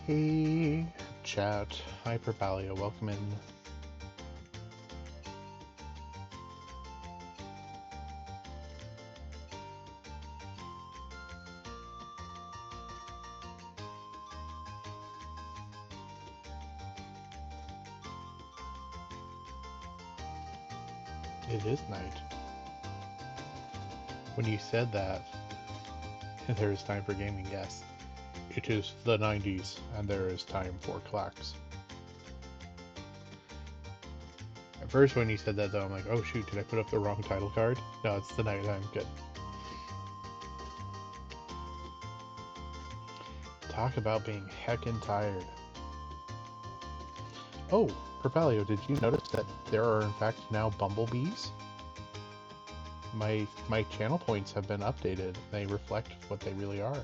Hey, chat. Hyperbalia, welcome in. It is night. When you said that, there is time for gaming, yes. It is the 90s, and there is time for clacks. At first, when you said that, though, I'm like, oh shoot, did I put up the wrong title card? No, it's the nighttime. Good. Talk about being heckin' tired. Oh, Propalio, did you notice that there are in fact now bumblebees? My channel points have been updated. They reflect what they really are.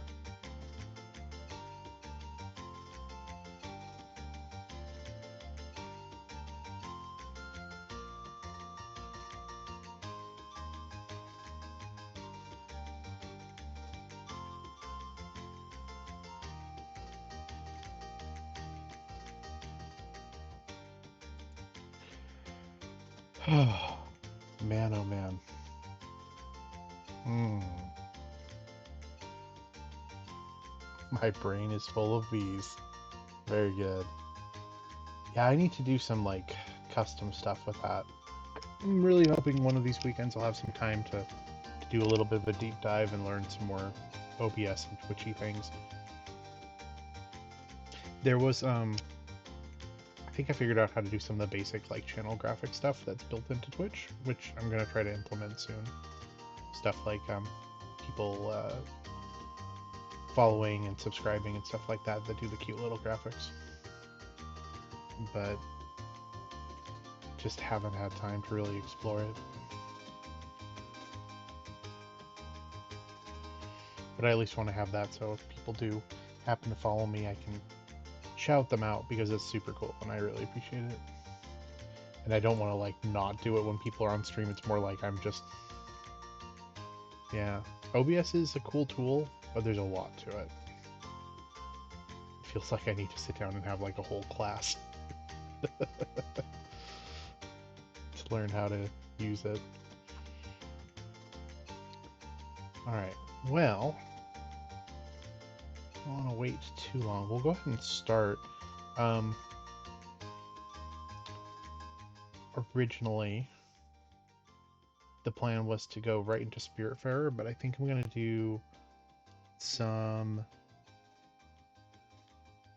Man, oh man. My brain is full of bees. Very good. Yeah, I need to do some like custom stuff with that. I'm really hoping one of these weekends I'll have some time to do a little bit of a deep dive and learn some more OBS and Twitchy things. There was I think I figured out how to do some of the basic like channel graphic stuff that's built into Twitch, which I'm gonna try to implement soon. Stuff like people following and subscribing and stuff like that do the cute little graphics. But just haven't had time to really explore it. But I at least want to have that, so if people do happen to follow me, I can shout them out because it's super cool and I really appreciate it. And I don't want to like not do it when people are on stream. It's more like I'm just, yeah. OBS is a cool tool, but there's a lot to it. It feels like I need to sit down and have like a whole class to learn how to use it. Alright, well, I don't want to wait too long. We'll go ahead and start. Originally, the plan was to go right into Spiritfarer, but I think I'm going to do some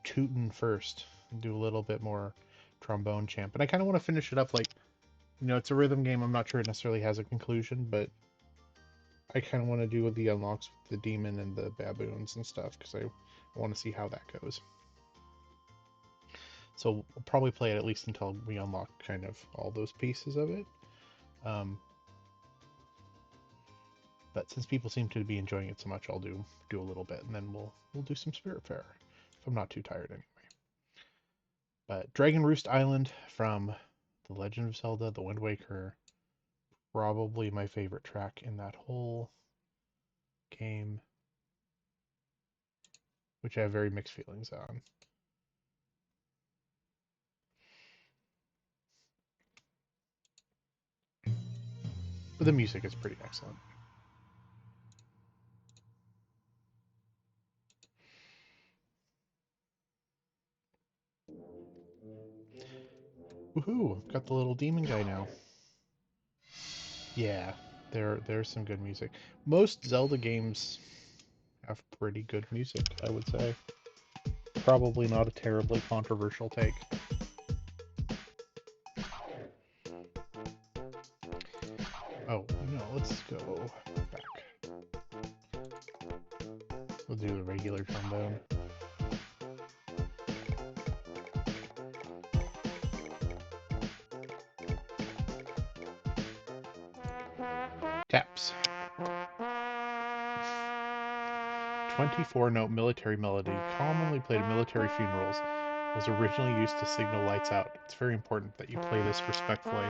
Tootin' first. Do a little bit more Trombone Champ. And I kind of want to finish it up like, you know, it's a rhythm game. I'm not sure it necessarily has a conclusion, but I kind of want to do the unlocks with the demon and the baboons and stuff because I want to see how that goes. So we'll probably play it at least until we unlock kind of all those pieces of it. But since people seem to be enjoying it so much, I'll do a little bit, and then we'll do some Spiritfarer if I'm not too tired anyway. But Dragon Roost Island from The Legend of Zelda: The Wind Waker, probably my favorite track in that whole game, which I have very mixed feelings on. But the music is pretty excellent. Woohoo! I've got the little demon guy now. Yeah, there's some good music. Most Zelda games have pretty good music, I would say. Probably not a terribly controversial take. Oh, no, let's go back. We'll do the regular trombone. Taps. 24-note military melody, commonly played at military funerals, was originally used to signal lights out. It's very important that you play this respectfully.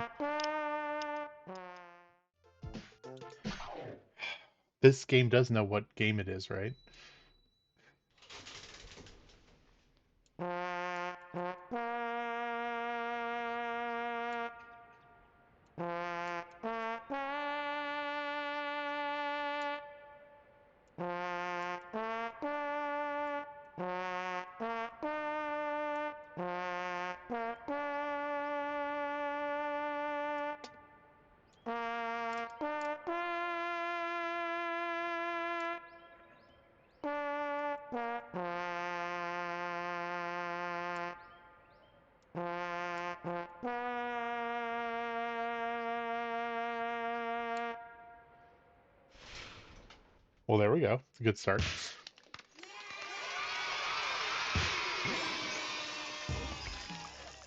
This game does know what game it is, right? Well, there we go. It's a good start.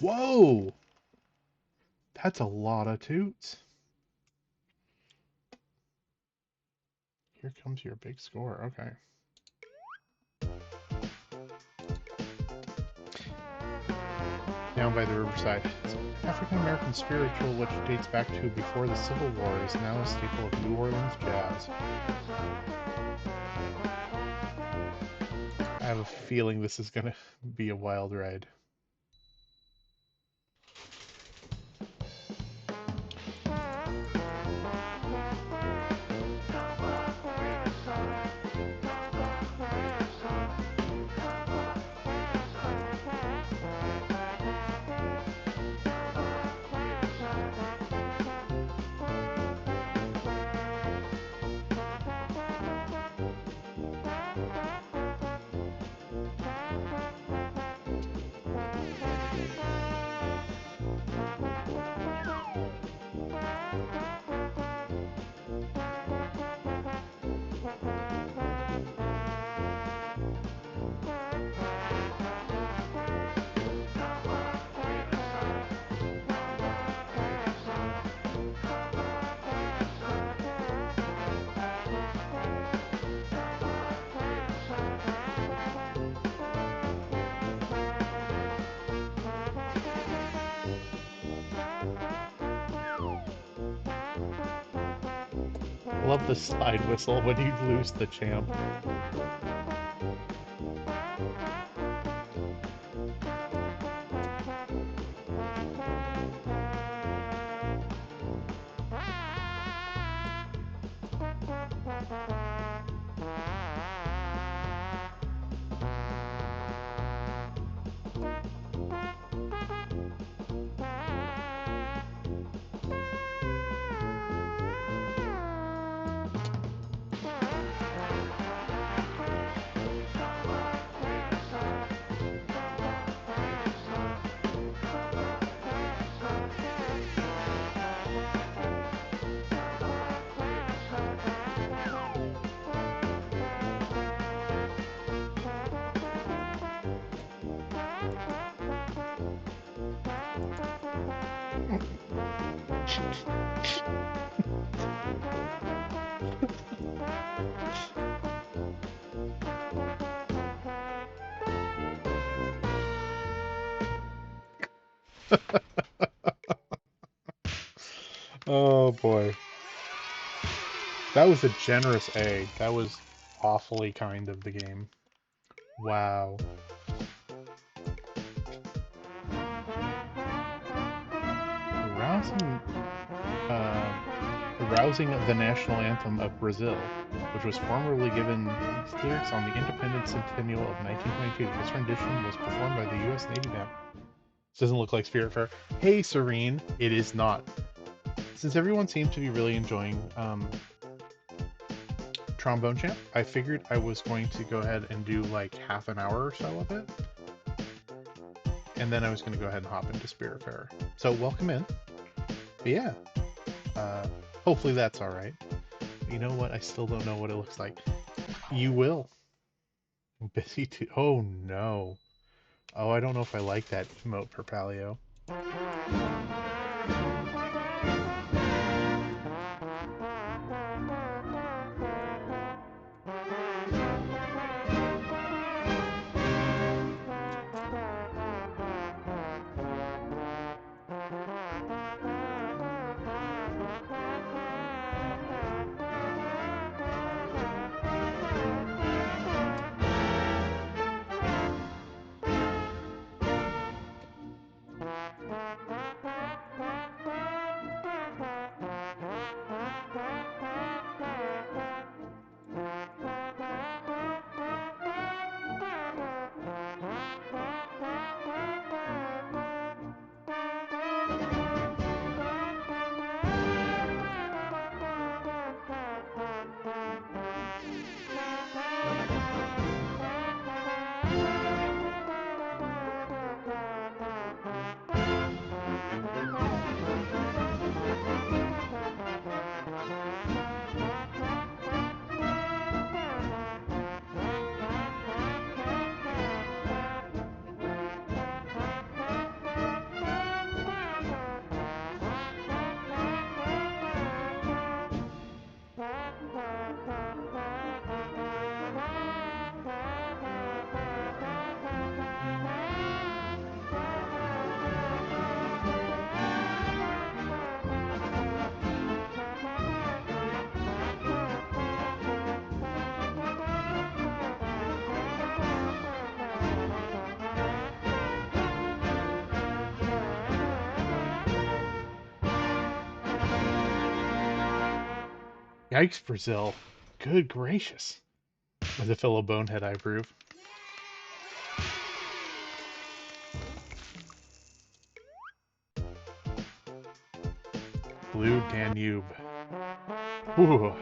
Whoa! That's a lot of toots. Here comes your big score. Okay. Down by the riverside. It's an African-American spiritual which dates back to before the Civil War is now a staple of New Orleans jazz. I have a feeling this is going to be a wild ride. Love the slide whistle when you lose the champ. Oh boy. That was a generous egg. That was awfully kind of the game. Wow. Rousing, rousing of the national anthem of Brazil, which was formerly given lyrics on the Independence Centennial of 1922. This rendition was performed by the U.S. Navy Band. This doesn't look like Spirit Fair. Hey, Serene, it is not. Since everyone seems to be really enjoying Trombone Champ, I figured I was going to go ahead and do like half an hour or so of it. And then I was going to go ahead and hop into Spirit Fair. So welcome in. But yeah, hopefully that's all right. You know what? I still don't know what it looks like. You will. Busy too. Oh no. Oh, I don't know if I like that emote for Paleo. Yikes, Brazil. Good gracious. As a fellow bonehead, I approve. Blue Danube. Ooh.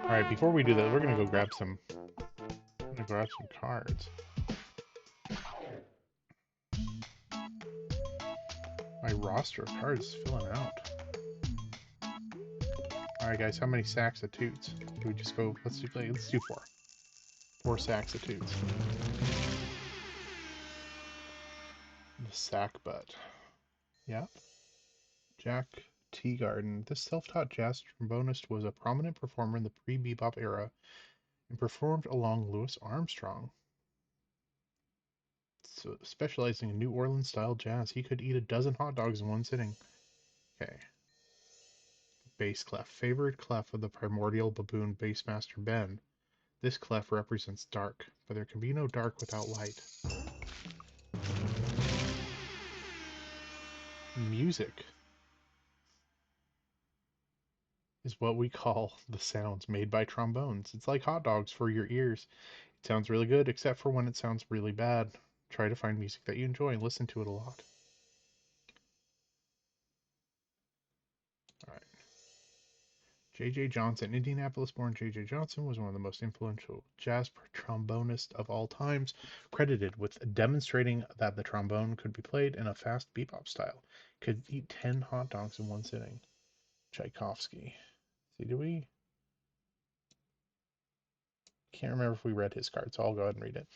Alright, before we do that, we're gonna go grab some. I'm gonna grab some cards. My roster of cards is filling out. Alright guys, how many sacks of toots? Do we just go, let's do 4. 4 sacks of toots. The sack butt. Yep. Jack Teagarden. This self-taught jazz trombonist was a prominent performer in the pre-bebop era and performed along Louis Armstrong. So, specializing in New Orleans-style jazz, he could eat a dozen hot dogs in one sitting. Okay. Bass clef. Favorite clef of the primordial baboon bassmaster Ben. This clef represents dark, but there can be no dark without light. Music is what we call the sounds made by trombones. It's like hot dogs for your ears. It sounds really good, except for when it sounds really bad. Try to find music that you enjoy and listen to it a lot. Alright. J.J. Johnson. Indianapolis-born J.J. Johnson was one of the most influential jazz trombonists of all times, credited with demonstrating that the trombone could be played in a fast bebop style. Could eat 10 hot dogs in one sitting. Tchaikovsky. See, do we? Can't remember if we read his card, so I'll go ahead and read it.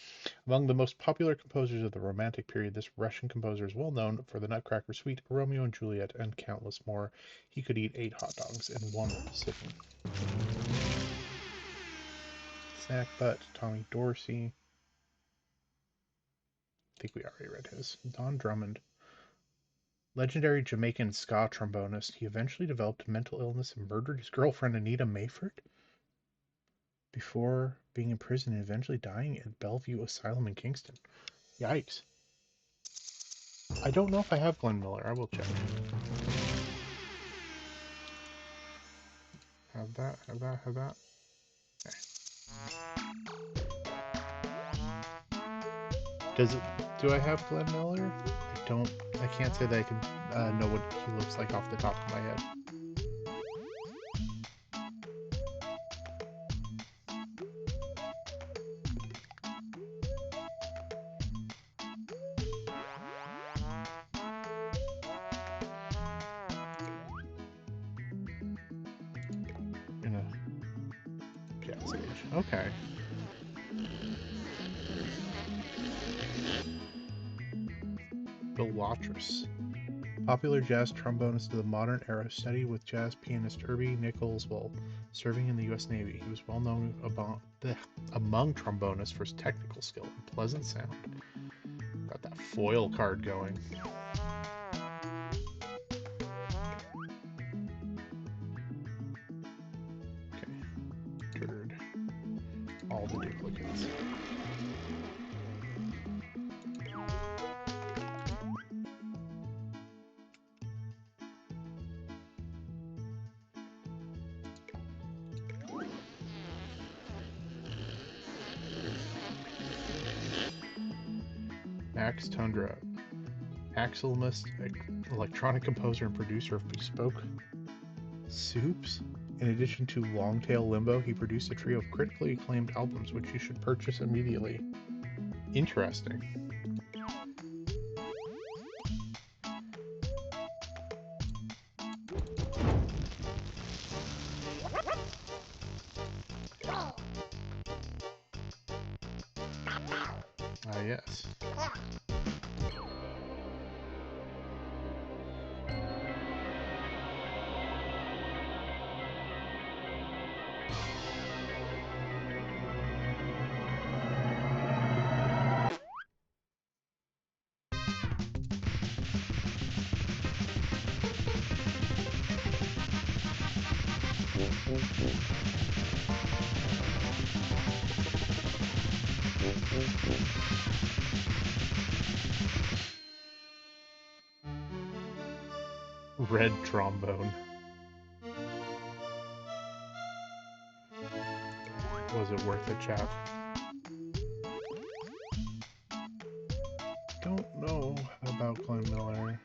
Among the most popular composers of the Romantic period, this Russian composer is well known for the Nutcracker Suite, Romeo and Juliet, and countless more. He could eat 8 hot dogs in one sitting. Snack Butt, Tommy Dorsey. I think we already read his. Don Drummond. Legendary Jamaican ska trombonist, he eventually developed mental illness and murdered his girlfriend Anita Mayford before being imprisoned and eventually dying at Bellevue Asylum in Kingston. Yikes. I don't know if I have Glenn Miller. I will check. Have that, have that, have that. Okay. Do I have Glenn Miller? I can't say that I can know what he looks like off the top of my head. In a jazz age. Okay. Bill Watrous. Popular jazz trombonist of the modern era, studied with jazz pianist Herbie Nichols while serving in the U.S. Navy. He was well known among trombonists for his technical skill and pleasant sound. Got that foil card going. Okay. Turd. All the duplicates. Max Tundra. Axelmist, electronic composer and producer of bespoke soups. In addition to Longtail Limbo, he produced a trio of critically acclaimed albums, which you should purchase immediately. Interesting. Yes. Red trombone. Was it worth it, chap? Don't know about Glenn Miller.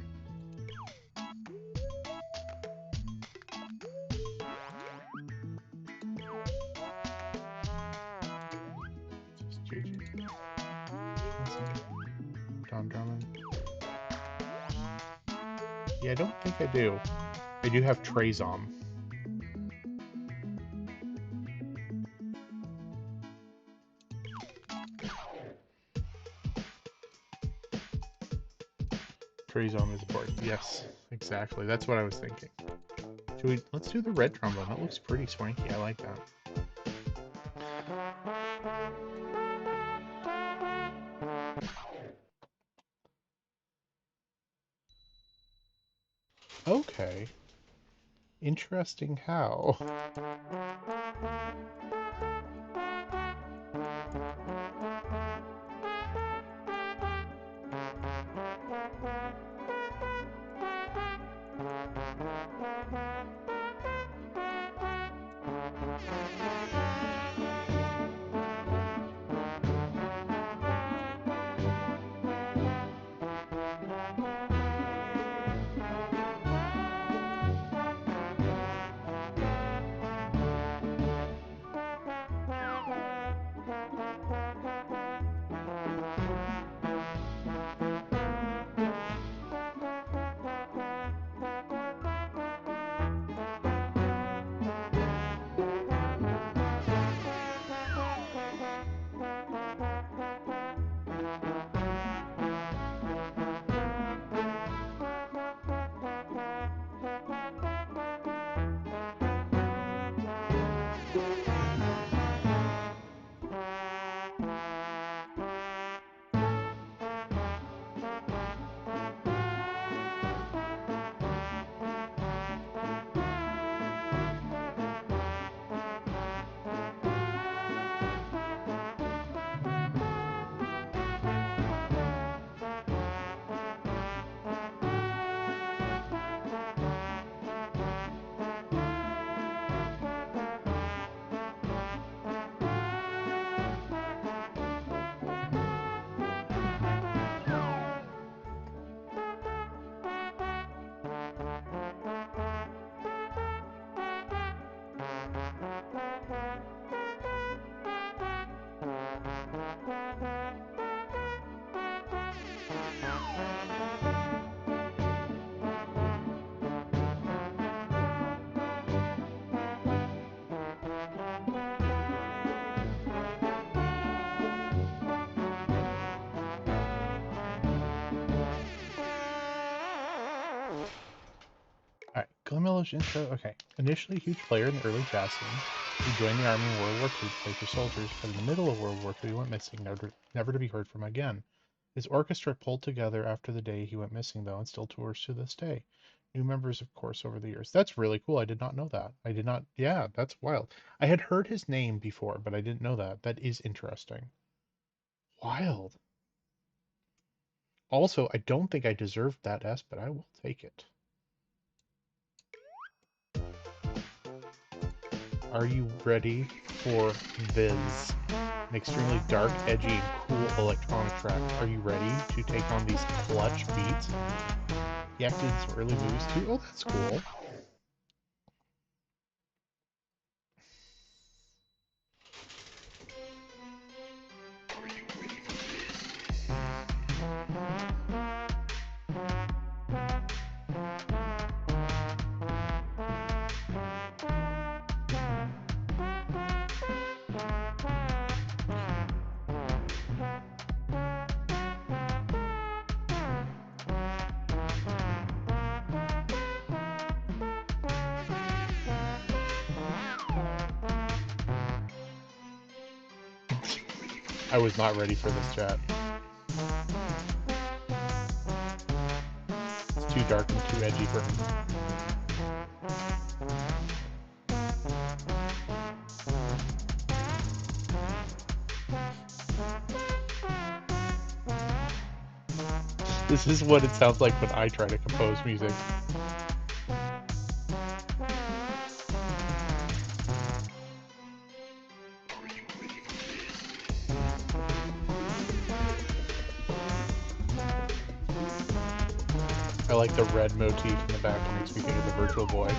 Just JJ. Don Drummond. Yeah, I don't think I do. I do have Trezom. Trezom is important. Yes, exactly. That's what I was thinking. Should we? Let's do the red trombone. That looks pretty swanky. I like that. Okay. Interesting how. Alright, Glenn Miller's intro. Okay. Initially a huge player in the early jazz scene, he joined the army in World War II to play for soldiers, but in the middle of World War II he went missing, never to be heard from again. His orchestra pulled together after the day he went missing, though, and still tours to this day. New members, of course, over the years. That's really cool. I did not know that. I did not. Yeah, that's wild. I had heard his name before, but I didn't know that. That is interesting. Wild. Also, I don't think I deserved that S, but I will take it. Are you ready for this? An extremely dark, edgy, and cool electronic track. Are you ready to take on these clutch beats? He acted in some early movies too. Oh, that's cool. I was not ready for this chat. It's too dark and too edgy for me. This is what it sounds like when I try to compose music. I like the red motif in the back. It makes me think of the Virtual Boy.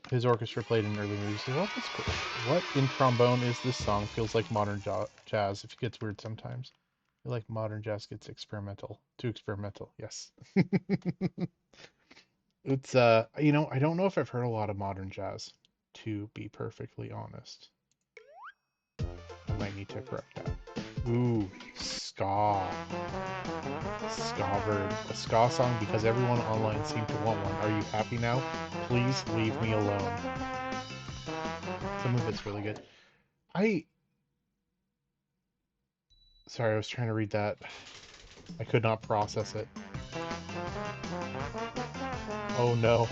His orchestra played in early movies. Well, that's cool. What in trombone is this song? Feels like modern jazz. If it gets weird sometimes. I feel like modern jazz gets experimental. Too experimental. Yes. It's you know, I don't know if I've heard a lot of modern jazz, to be perfectly honest. I might need to correct that. Ooh, ska. Ska bird. A ska song because everyone online seemed to want one. Are you happy now? Please leave me alone. Some of it's really good. Sorry, I was trying to read that. I could not process it. Oh no.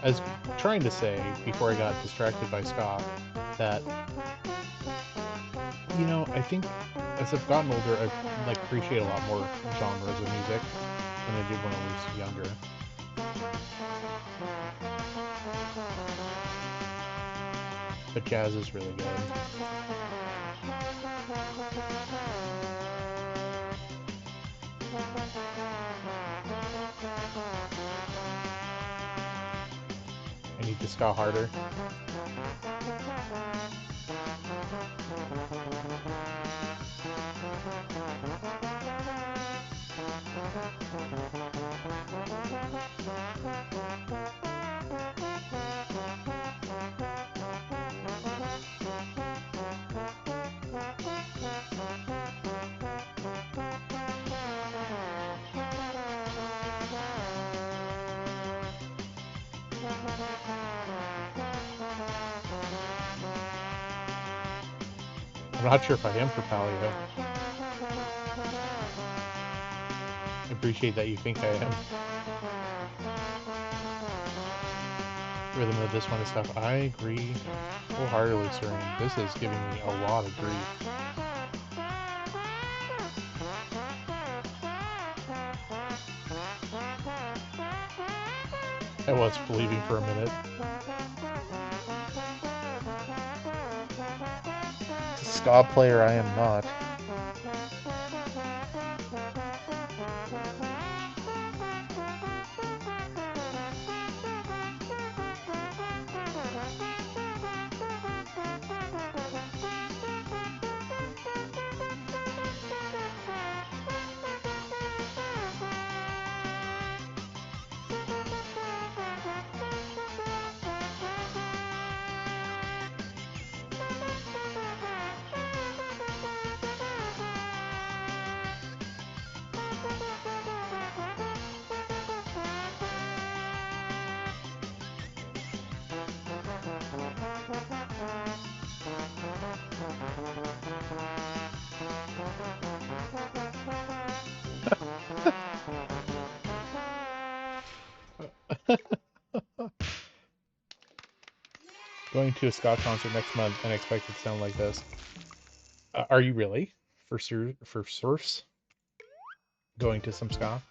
I was trying to say, before I got distracted by ska, that, you know, I think as I've gotten older, I like appreciate a lot more genres of music than I did when I was younger. But jazz is really good. I need to ska harder. I'm not sure if I am for paleo. I appreciate that you think I am. Rhythm of this one is tough. I agree wholeheartedly, Serene. This is giving me a lot of grief. I was believing for a minute. Ska player I am not. Going to a ska concert next month and expect it to sound like this. Are you really? For surfs? Going to some ska?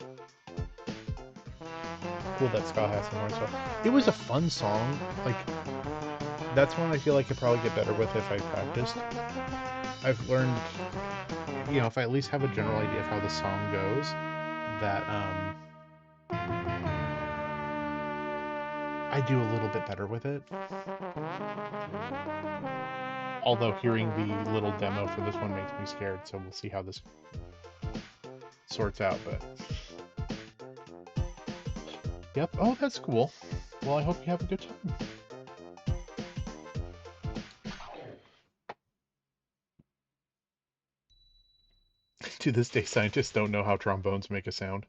Cool that ska has some more stuff. It was a fun song. Like, that's one I feel like I could probably get better with if I practiced. I've learned, you know, if I at least have a general idea of how the song goes, that I do a little bit better with it. Although hearing the little demo for this one makes me scared, so we'll see how this sorts out, but... Yep, oh, that's cool. Well, I hope you have a good time. To this day, scientists don't know how trombones make a sound.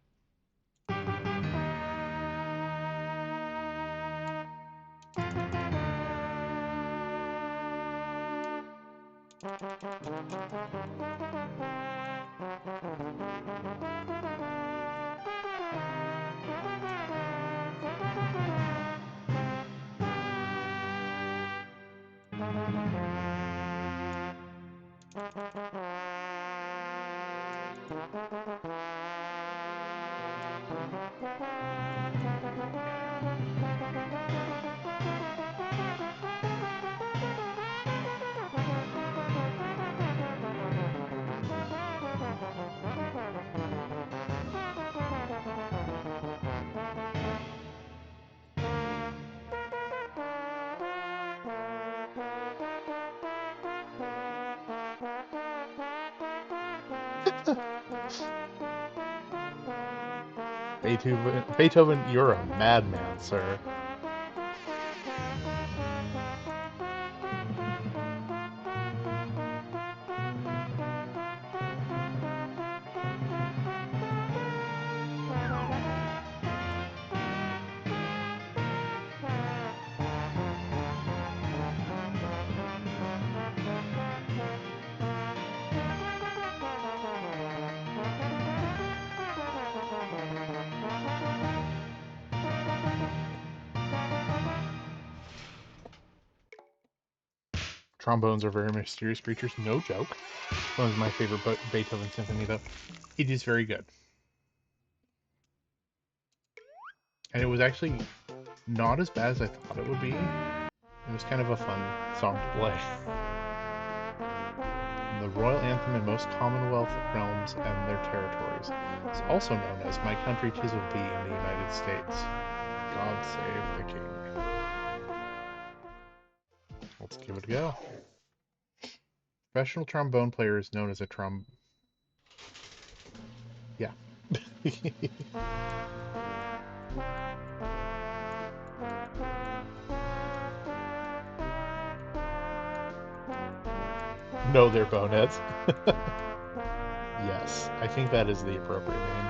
Beethoven, you're a madman, sir. Trombones are very mysterious creatures, no joke. One of my favorite Beethoven symphony, though. It is very good. And it was actually not as bad as I thought it would be. It was kind of a fun song to play. The royal anthem in most Commonwealth realms and their territories. It's also known as My Country 'Tis of Thee in the United States. God save the king. Let's give it a go. Professional trombone player is known as a Yeah. No, they're boneheads. Yes, I think that is the appropriate name.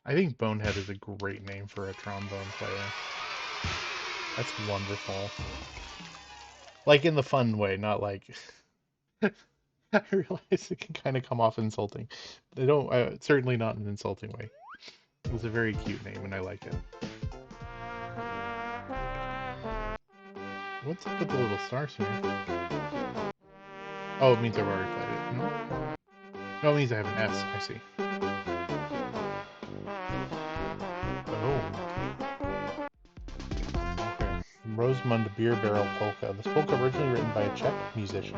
I think Bonehead is a great name for a trombone player. That's wonderful. Like in the fun way, not like. I realize it can kind of come off insulting. They don't. Certainly not in an insulting way. It's a very cute name, and I like it. What's up with the little stars here? Oh, it means I've already played it. No? No, it means I have an S. I see. Oh. Okay. Rosamund Beer Barrel Polka. This polka originally written by a Czech musician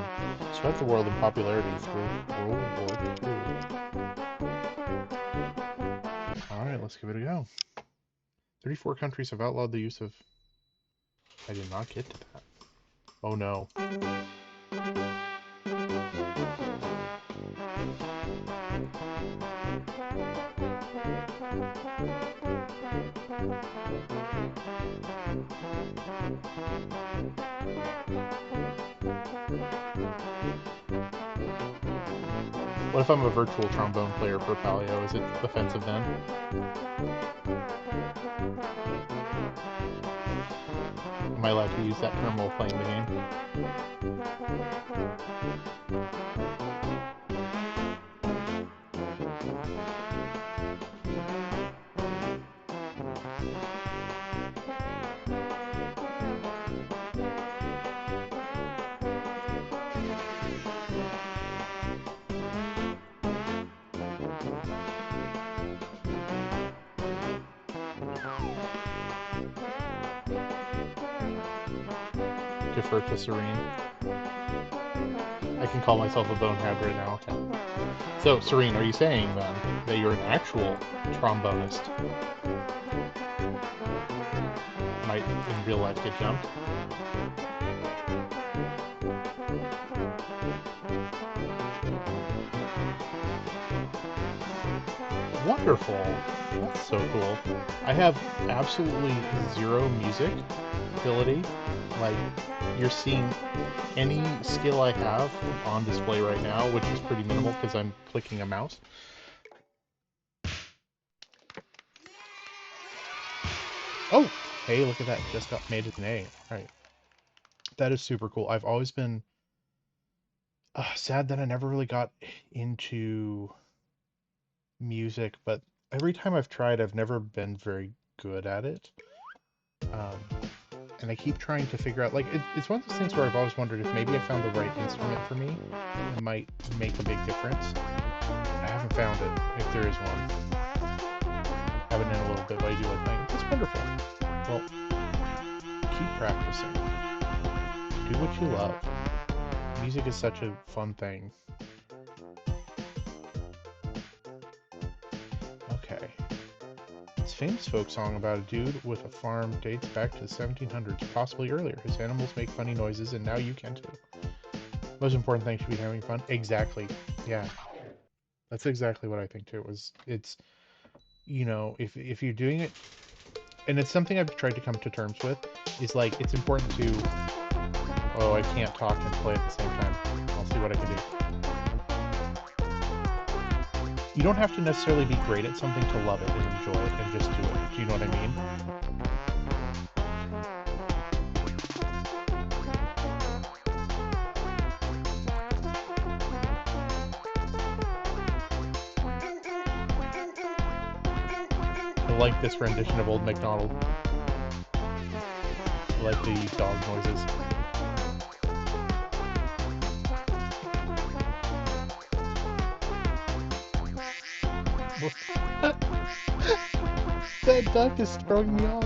swept the world in popularity through World War II. Alright, let's give it a go. 34 countries have outlawed the use of... I did not get to that. Oh no. What if I'm a virtual trombone player for Palio? Is it offensive then? Am I allowed to use that term while playing the game? defer to Serene. I can call myself a bonehead right now. Okay. So, Serene, are you saying then that you're an actual trombonist? Might in real life get jumped? Wonderful. That's so cool. I have absolutely zero music ability. Like, you're seeing any skill I have on display right now, which is pretty minimal because I'm clicking a mouse. Oh, hey, look at that. Just got made an A. All right. That is super cool. I've always been sad that I never really got into music, but every time I've tried, I've never been very good at it. And I keep trying to figure out, like, it's one of those things where I've always wondered if maybe I found the right instrument for me. It might make a big difference. I haven't found it, if there is one. Haven't in a little bit, but I do like playing. It's wonderful. Well, keep practicing. Do what you love. Music is such a fun thing. Okay. This famous folk song about a dude with a farm dates back to the 1700s, possibly earlier. His animals make funny noises, and now you can too. Most important thing should be having fun. Exactly. Yeah. That's exactly what I think too. It's you know, if you're doing it, and it's something I've tried to come to terms with, is like it's important to. Oh, I can't talk and play at the same time. I'll see what I can do. You don't have to necessarily be great at something to love it and enjoy it and just do it. Do you know what I mean? I like this rendition of Old MacDonald. I like the dog noises. That duck is throwing me off.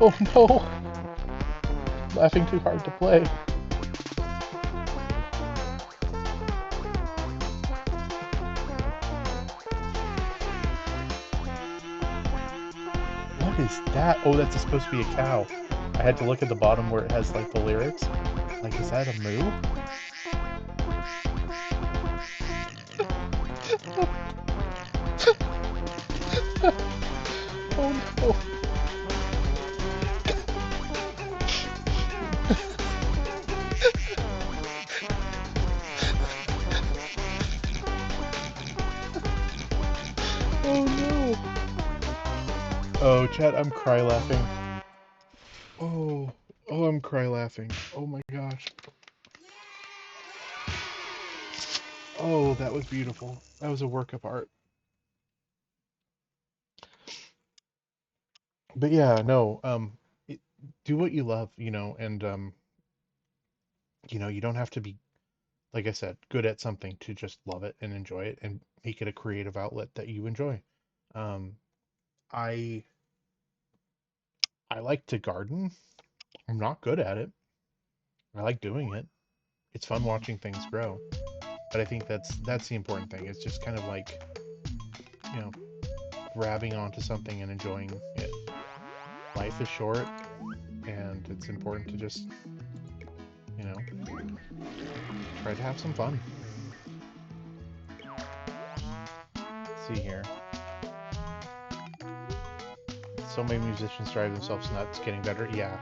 Oh no! I'm laughing too hard to play. What is that? Oh, that's supposed to be a cow. I had to look at the bottom where it has like the lyrics. Like, is that a moo? Oh no. Oh no. Oh, chat, I'm cry laughing. Oh, I'm cry laughing. Oh my gosh. Oh, that was beautiful. That was a work of art. But yeah, no, do what you love, you know, and you know, you don't have to be, like I said, good at something to just love it and enjoy it and make it a creative outlet that you enjoy. Um, I I like to garden. I'm not good at it. I like doing it. It's fun watching things grow. But I think that's the important thing. It's just kind of like, you know, grabbing onto something and enjoying it. Life is short, and it's important to just, you know, try to have some fun. Let's see here. So many musicians drive themselves nuts. Getting better, yeah.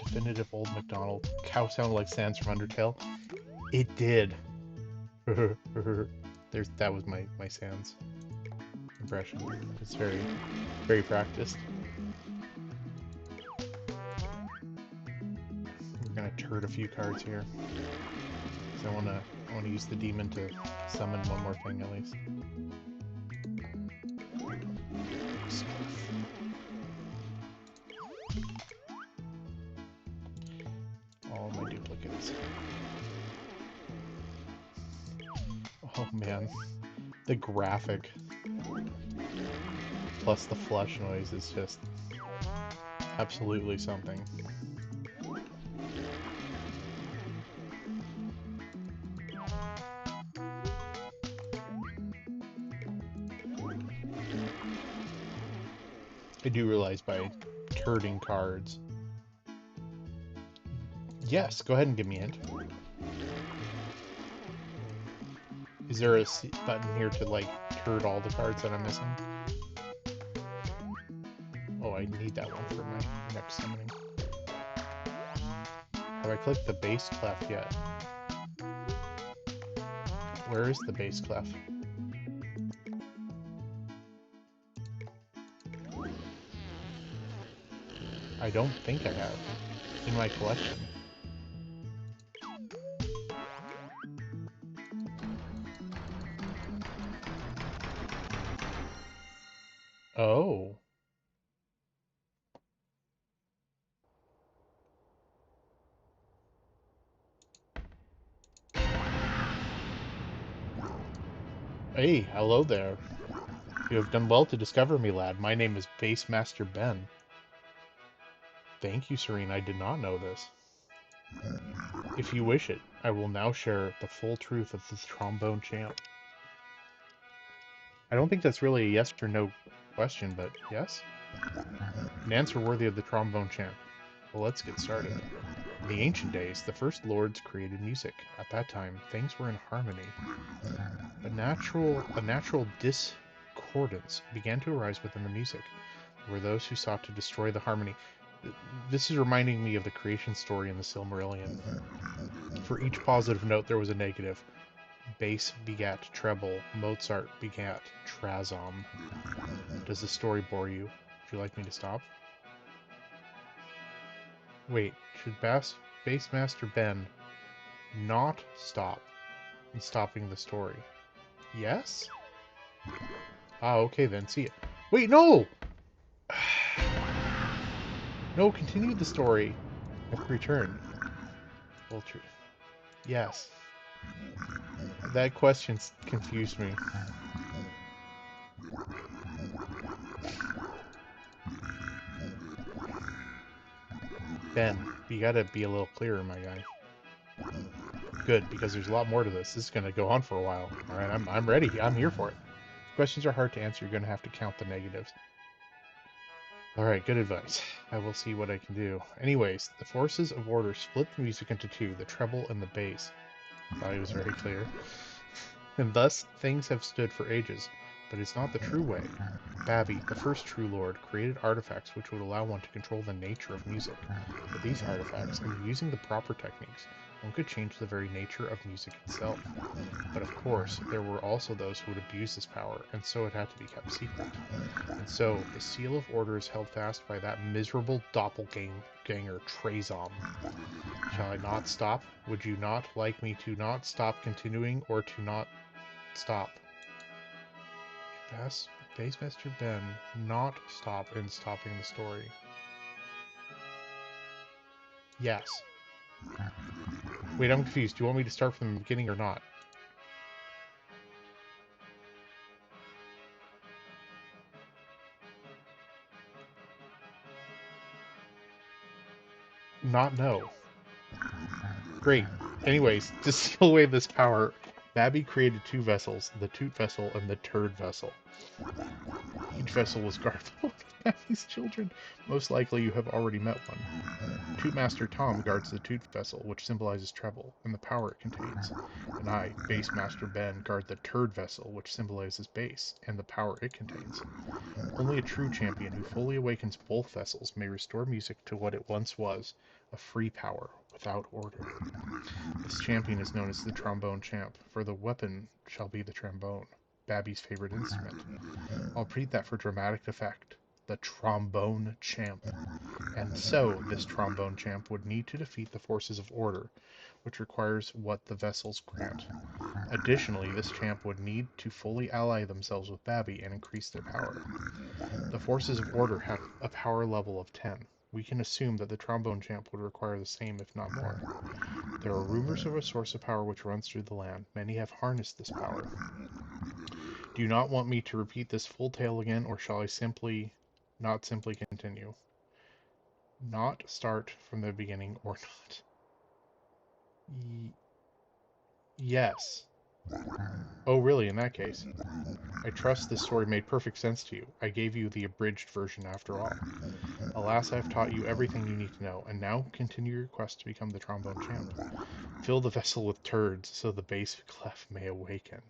Definitive Old MacDonald. Cow sounded like Sans from Undertale. It did. That was my Sans impression. It's very, very practiced. We're gonna turd a few cards here. So I wanna use the demon to summon one more thing at least. All my duplicates. is. Oh man, the graphic plus the flush noise is just absolutely something. I do realize by turding cards. Yes, go ahead and give me a hint. Is there a button here to, like, turd all the cards that I'm missing? Oh, I need that one for my next summoning. Have I clicked the bass clef yet? Where is the bass clef? I don't think I have. In my collection. Oh. Hey, hello there. You have done well to discover me, lad. My name is Bassmaster Ben. Thank you, Serene. I did not know this. If you wish it, I will now share the full truth of the Trombone Champ. I don't think that's really a yes or no question, but yes? An answer worthy of the Trombone Champ. Well, let's get started. In the ancient days, the first lords created music. At that time, things were in harmony. A natural discordance began to arise within the music. There were those who sought to destroy the harmony. This is reminding me of the creation story in the Silmarillion. For each positive note, there was a negative. Bass begat treble. Mozart begat trazom. Does the story bore you? Would you like me to stop? Wait, should Bassmaster Ben not stop in stopping the story? Yes? Ah, okay then, see it. Wait, no! No, continue the story. I have to return. Full truth. Yes. That question confused me. Ben, you gotta be a little clearer, my guy. Good, because there's a lot more to this. This is gonna go on for a while. Alright, I'm ready. I'm here for it. Questions are hard to answer. You're gonna have to count the negatives. Alright, good advice. I will see what I can do. Anyways, the forces of order split the music into two, the treble and the bass. I thought it was very clear. And thus, things have stood for ages. But it's not the true way. Babby, the first true lord, created artifacts which would allow one to control the nature of music. With these artifacts, and using the proper techniques, one could change the very nature of music itself. But of course, there were also those who would abuse this power, and so it had to be kept secret. And so, the seal of order is held fast by that miserable doppelganger Trazom. Shall I not stop? Would you not like me to not stop continuing, or to not stop? Bassmaster Ben not stop in stopping the story? Yes. Wait, I'm confused. Do you want me to start from the beginning or not? Not no. Great. Anyways, to seal away this power, Babby created two vessels, the Turdvessel and the Turdvessel. Each vessel was guarded by Babby's children. Most likely you have already met one. Tootmaster Tom guards the Turdvessel, which symbolizes treble, and the power it contains. And I, Bassmaster Ben, guard the Turdvessel, which symbolizes bass, and the power it contains. Only a true champion who fully awakens both vessels may restore music to what it once was, a free power, without order. This champion is known as the Trombone Champ, for the weapon shall be the trombone, Babby's favorite instrument. I'll repeat that for dramatic effect. The Trombone Champ. And so, this Trombone Champ would need to defeat the forces of order, which requires what the vessels grant. Additionally, this champ would need to fully ally themselves with Babby and increase their power. The forces of order have a power level of 10. We can assume that the Trombone Champ would require the same, if not more. There are rumors of a source of power which runs through the land. Many have harnessed this power. Do you not want me to repeat this full tale again, or shall I not simply continue? Not start from the beginning, or not? Yes. Oh, really, in that case? I trust this story made perfect sense to you. I gave you the abridged version after all. Alas, I have taught you everything you need to know, and now continue your quest to become the Trombone Champ. Fill the vessel with turds, so the bass clef may awaken.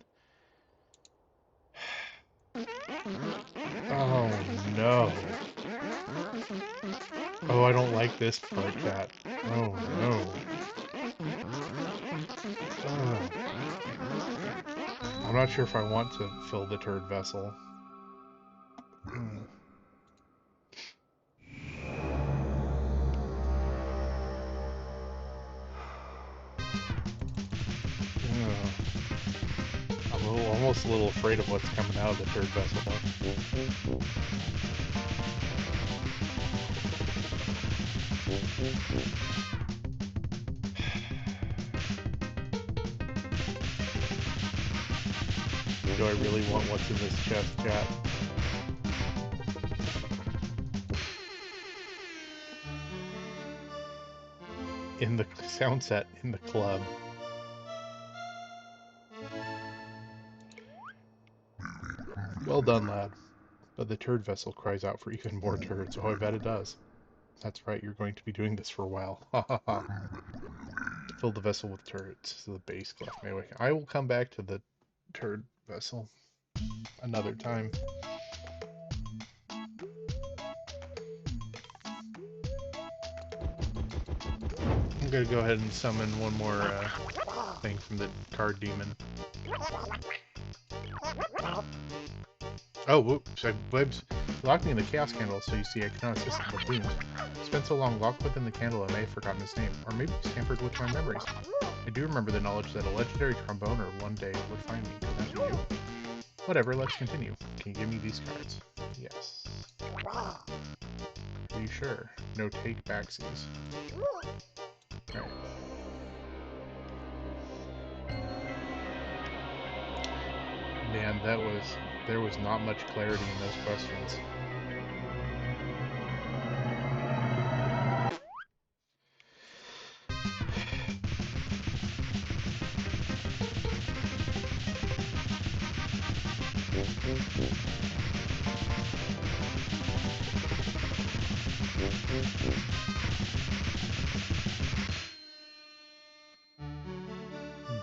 Oh, no. Oh, I don't like this part, chat. Oh, no. I'm not sure if I want to fill the Turdvessel. I'm almost a little afraid of what's coming out of the Turdvessel. Do I really want what's in this chest, chat? In the sound set in the club. Well done, lad. But the Turdvessel cries out for even more turds. Oh, I bet it does. That's right, you're going to be doing this for a while. Ha ha ha. Fill the vessel with turds, so the bass clef may awaken. I will come back to the Turdvessel another time. I'm gonna go ahead and summon one more thing from the card demon. Oh, whoops, Webs locked me in the chaos candle, so you see I cannot assist the baboons. Spent so long locked within the candle I may have forgotten his name, or maybe he's tampered with my memories. I do remember the knowledge that a legendary tromboner one day would find me. Could that be you? Whatever, let's continue. Can you give me these cards? Yes. Are you sure? No take backsies. Alright. Man, there was not much clarity in those questions.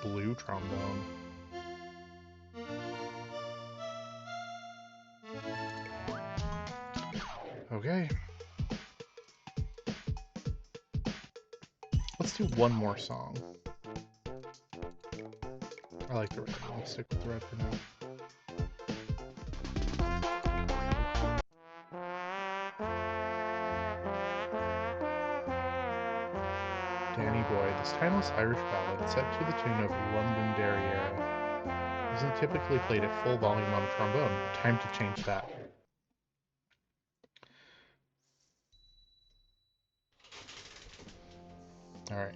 Blue trombone. Okay. Let's do one more song. I like the red. I'll stick with the red for now. Danny Boy, this timeless Irish ballad, set to the tune of Londonderry Era, isn't typically played at full volume on a trombone. Time to change that. Alright.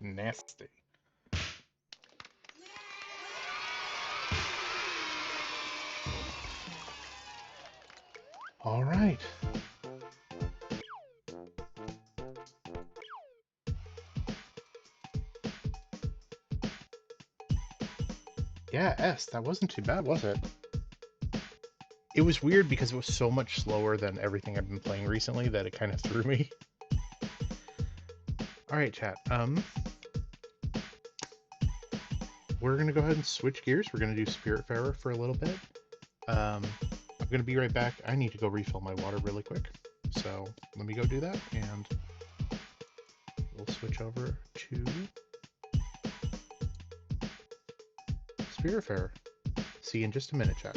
Nasty. All right. Yeah, S, that wasn't too bad, was it? It was weird because it was so much slower than everything I've been playing recently that it kind of threw me. All right, chat. We're gonna go ahead and switch gears. We're gonna do Spiritfarer for a little bit. I'm gonna be right back. I need to go refill my water really quick, so let me go do that, and we'll switch over to Spiritfarer. See you in just a minute, chat.